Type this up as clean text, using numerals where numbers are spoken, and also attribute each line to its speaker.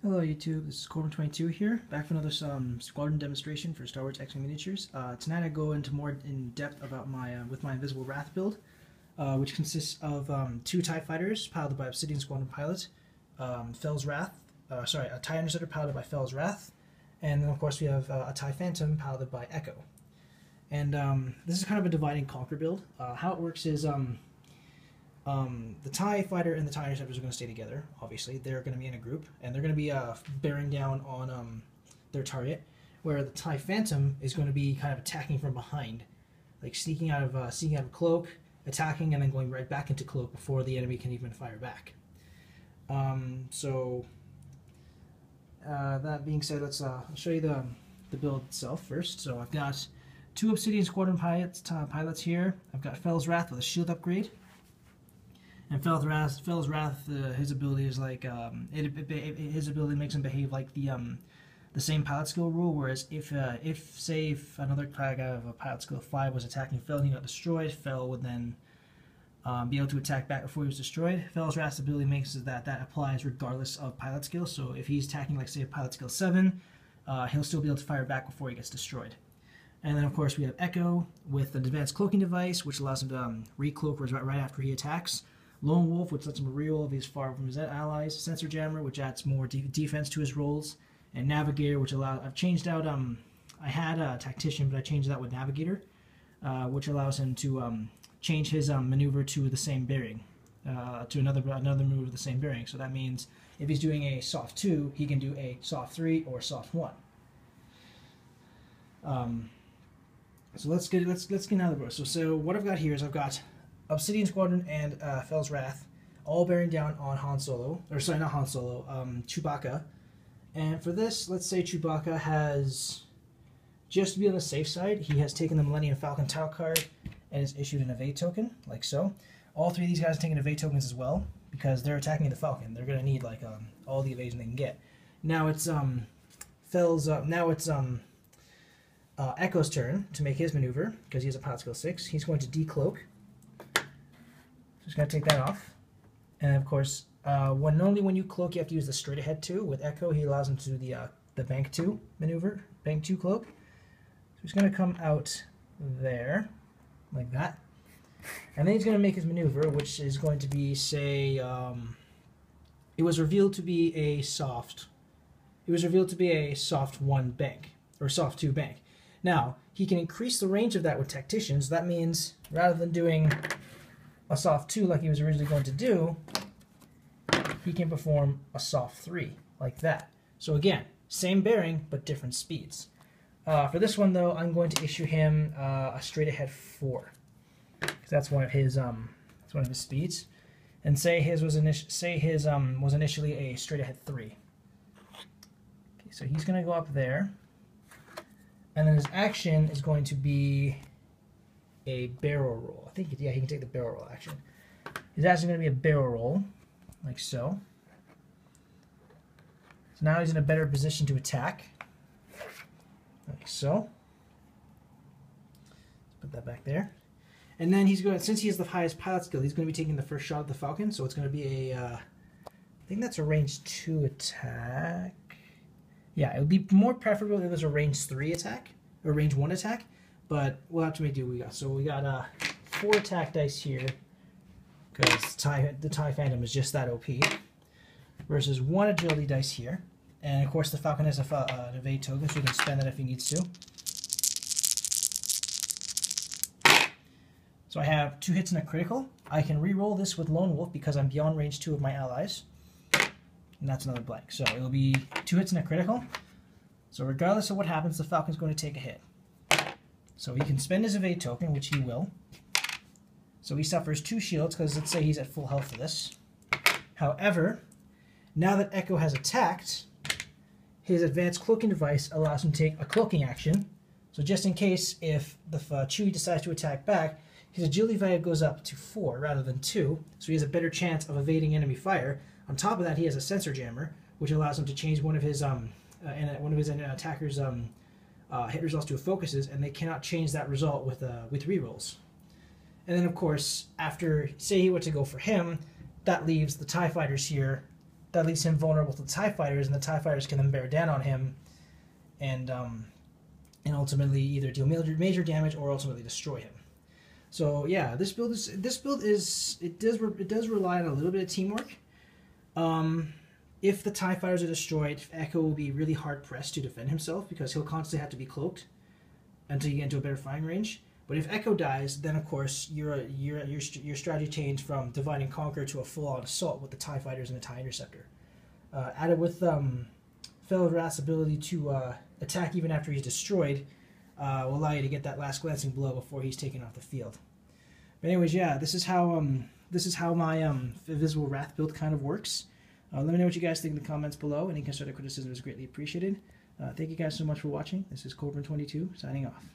Speaker 1: Hello YouTube, this is Corbin22 here, back for another squadron demonstration for Star Wars X-Wing miniatures. Tonight I go into more in depth about my Invisible Wrath build, which consists of two TIE fighters piloted by Obsidian Squadron Pilots, a TIE Interceptor piloted by Fel's Wrath, and then of course we have a TIE Phantom piloted by Echo. And this is kind of a divide and conquer build. How it works is the TIE Fighter and the TIE Interceptors are going to stay together, obviously. They're going to be in a group, and they're going to be bearing down on their target, where the TIE Phantom is going to be kind of attacking from behind, like sneaking out of cloak, attacking, and then going right back into cloak before the enemy can even fire back. That being said, I'll show you the build itself first. So I've got two Obsidian Squadron pilots here. I've got Fel's Wrath with a shield upgrade. And Fel's Wrath, his ability is like his ability makes him behave like the same pilot skill rule. Whereas if another guy of a pilot skill 5 was attacking Fel and he got destroyed, Fel would then be able to attack back before he was destroyed. Fel's Wrath's ability makes it that applies regardless of pilot skill. So if he's attacking, like say a pilot skill 7, he'll still be able to fire back before he gets destroyed. And then of course we have Echo with an advanced cloaking device, which allows him to re-cloak right after he attacks. Lone Wolf, which lets him reroll if he's far from his allies. Sensor Jammer, which adds more defense to his rolls. And Navigator, which allows... I've changed out... I had a Tactician, but I changed that with Navigator, which allows him to change his maneuver to the same bearing, to another maneuver to the same bearing. So that means if he's doing a soft 2, he can do a soft 3 or soft 1. So let's get out of the road. So what I've got here is I've got Obsidian Squadron and Fel's Wrath, all bearing down on Chewbacca. And for this, let's say Chewbacca has, just to be on the safe side, he has taken the Millennium Falcon title card and is issued an evade token, like so. All three of these guys are taking evade tokens as well, because they're attacking the Falcon. They're going to need like all the evasion they can get. Now it's Echo's turn to make his maneuver, because he has a pilot skill 6. He's going to decloak. Just going to take that off. And of course, normally when you cloak, you have to use the straight ahead 2. With Echo, he allows him to do the bank 2 maneuver, bank 2 cloak. So he's going to come out there, like that. And then he's going to make his maneuver, which is going to be, say, it was revealed to be a soft 1 bank, or soft 2 bank. Now, he can increase the range of that with Tacticians. That means, rather than doing a soft 2 like he was originally going to do, he can perform a soft 3 like that. So again, same bearing but different speeds. For this one though, I'm going to issue him a straight ahead 4, because that's one of his speeds. And say his was initially a straight ahead 3. Okay, so he's going to go up there, and then his action is going to be a barrel roll. I think, yeah, he can take the barrel roll action. His action is going to be a barrel roll, like so. So now he's in a better position to attack, like so. Let's put that back there. And then he's going, since he has the highest pilot skill, he's going to be taking the first shot at the Falcon. So it's going to be a, I think that's a range 2 attack. Yeah, it would be more preferable if it was a range 3 attack or range 1 attack. But we'll have to make do what we got. So we got 4 attack dice here, because the TIE Phantom is just that OP, versus 1 agility dice here. And of course the Falcon has an evade token, so he can spend that if he needs to. So I have 2 hits and a critical. I can re-roll this with Lone Wolf because I'm beyond range 2 of my allies. And that's another blank. So it'll be 2 hits and a critical. So regardless of what happens, the Falcon's going to take a hit. So he can spend his evade token, which he will. So he suffers 2 shields, because let's say he's at full health for this. However, now that Echo has attacked, his advanced cloaking device allows him to take a cloaking action. So just in case if Chewie decides to attack back, his agility value goes up to 4 rather than 2, so he has a better chance of evading enemy fire. On top of that, he has a sensor jammer, which allows him to change one of his attackers' hit results to a focuses, and they cannot change that result with rerolls. And then of course, after, say he were to go for him, that leaves the TIE fighters here that leaves him vulnerable to the TIE fighters, and the TIE fighters can then bear down on him, and ultimately either deal major damage or ultimately destroy him. So yeah, this build does rely on a little bit of teamwork. If the TIE fighters are destroyed, Echo will be really hard pressed to defend himself because he'll constantly have to be cloaked until you get into a better firing range. But if Echo dies, then of course your strategy changed from divide and conquer to a full-on assault with the TIE fighters and the TIE interceptor. Added with Fellow Wrath's ability to attack even after he's destroyed, will allow you to get that last glancing blow before he's taken off the field. But anyways, yeah, this is how my Invisible Wrath build kind of works. Let me know what you guys think in the comments below. Any constructive criticism is greatly appreciated. Thank you guys so much for watching. This is Corbin22 signing off.